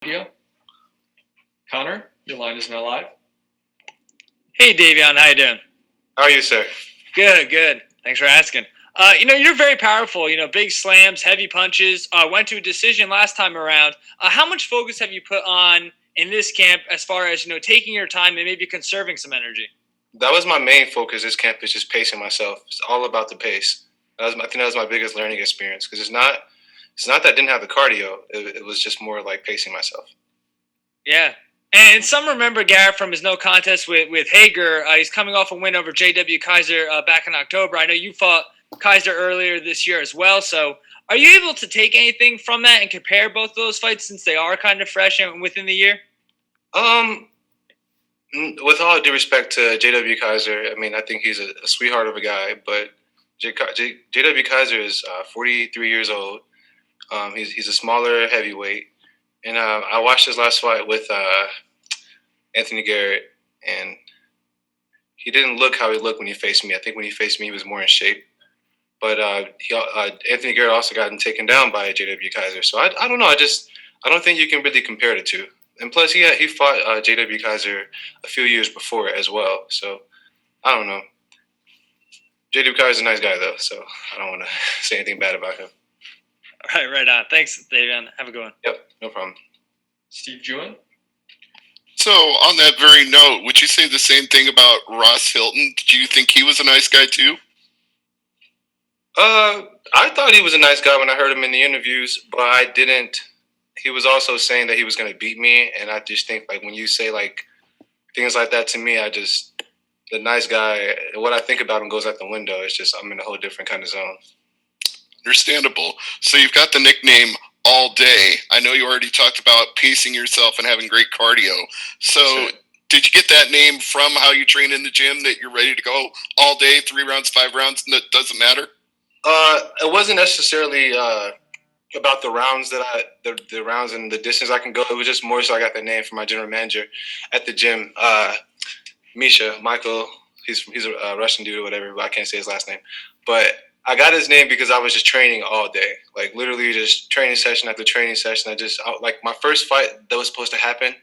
Video. Connor, your line is now live. Hey, Davion, how you doing? How are you, sir? Good, good. Thanks for asking. You're very powerful. Big slams, heavy punches. Went to a decision last time around. How much focus have you put on in this camp as far as taking your time and maybe conserving some energy? That was my main focus this camp, is just pacing myself. It's all about the pace. I think that was my biggest learning experience, because it's not that I didn't have the cardio. It was just more like pacing myself. Yeah. And some remember Garrett from his no contest with Hager. He's coming off a win over J.W. Kaiser back in October. I know you fought Kaiser earlier this year as well. So are you able to take anything from that and compare both those fights since they are kind of fresh and within the year? With all due respect to J.W. Kaiser, I mean, I think he's a sweetheart of a guy, but J.W. Kaiser is 43 years old. He's a smaller heavyweight. And I watched his last fight with Anthony Garrett, and he didn't look how he looked when he faced me. I think when he faced me, he was more in shape. But Anthony Garrett also got taken down by J.W. Kaiser. So I don't know. I don't think you can really compare the two. And plus, he fought J.W. Kaiser a few years before as well. So I don't know. J.W. Kaiser's a nice guy, though, so I don't want to say anything bad about him. Right on. Thanks, Davion. Have a good one. Yep, no problem. Steve Jewin. So, on that very note, would you say the same thing about Ross Hilton? Did you think he was a nice guy too? I thought he was a nice guy when I heard him in the interviews, but I didn't. He was also saying that he was going to beat me, and I just think, like, when you say, like, things like that to me, the nice guy, what I think about him goes out the window. It's just I'm in a whole different kind of zone. Understandable. So, you've got the nickname All Day. I know you already talked about pacing yourself and having great cardio. So, Yes, sir. did you get that name from how you train in the gym, that you're ready to go all day, 3 rounds, 5 rounds, and that doesn't matter? It wasn't necessarily about the rounds the rounds and the distance I can go. It was just more so I got the name from my general manager at the gym, Michael. He's a Russian dude or whatever, but I can't say his last name. But I got his name because I was just training all day, like literally just training session after training session. Like my first fight that was supposed to happen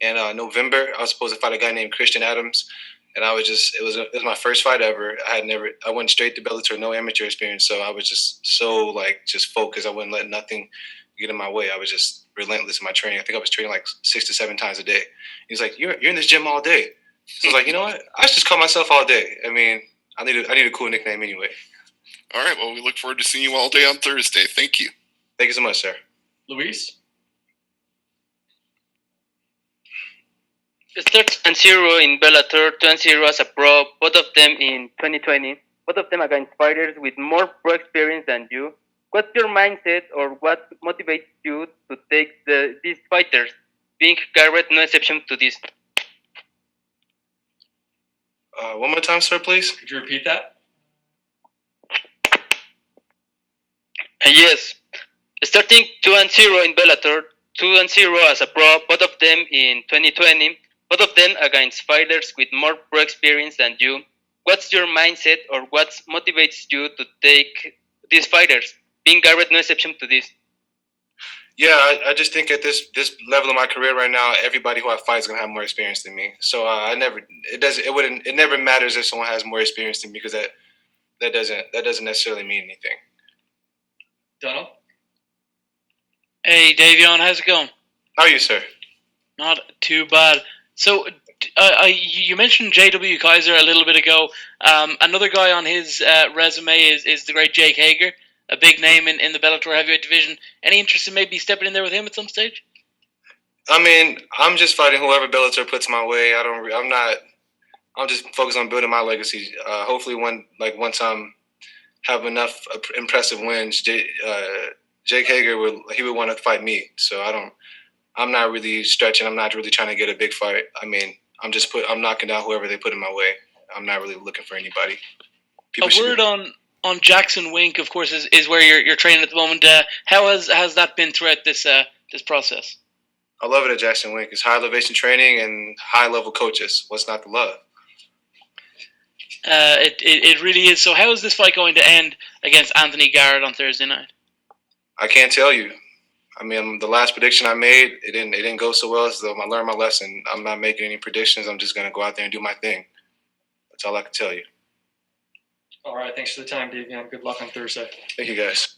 in November. I was supposed to fight a guy named Christian Adams, and it was my first fight ever. I went straight to Bellator, no amateur experience, so I was just so just focused. I wouldn't let nothing get in my way. I was just relentless in my training. I think I was training like 6 to 7 times a day. He's like, "You're in this gym all day." So I was like, you know what? I should just call myself All Day. I mean, I need a cool nickname anyway. All right, well, we look forward to seeing you all day on Thursday. Thank you. Thank you so much, sir. Luis. Start and zero in Bellator, 2-0 as a pro, both of them in 2020. Both of them against fighters with more pro experience than you. What's your mindset, or what motivates you to take these fighters? Being Garrett, no exception to this. One more time, sir, please. Could you repeat that? Yes, starting 2-0 in Bellator, 2-0 as a pro, both of them in 2020. Both of them against fighters with more pro experience than you. What's your mindset, or what motivates you to take these fighters? Being Garrett, no exception to this. Yeah, I just think at this level of my career right now, everybody who I fight is gonna have more experience than me. So it never matters if someone has more experience than me, because that doesn't necessarily mean anything. Donald. Hey, Davion, how's it going? How are you, sir? Not too bad. So, you mentioned J.W. Kaiser a little bit ago. Another guy on his resume is the great Jake Hager, a big name in the Bellator heavyweight division. Any interest in maybe stepping in there with him at some stage? I mean, I'm just fighting whoever Bellator puts my way. I'm just focused on building my legacy. Hopefully, once I'm have enough impressive wins, Jake Hager would want to fight me. So I'm not really stretching. I'm not really trying to get a big fight. I mean, I'm knocking down whoever they put in my way. I'm not really looking for anybody. A word on Jackson Wink, of course, is where you're training at the moment. How has that been throughout this process? I love it at Jackson Wink. It's high elevation training and high level coaches. What's not to love? It really is. So how is this fight going to end against Anthony Garrett on Thursday night? I can't tell you. I mean, the last prediction I made, it didn't go so well. So I learned my lesson. I'm not making any predictions. I'm just gonna go out there and do my thing. That's all I can tell you. All right. Thanks for the time, Davion. Good luck on Thursday. Thank you, guys.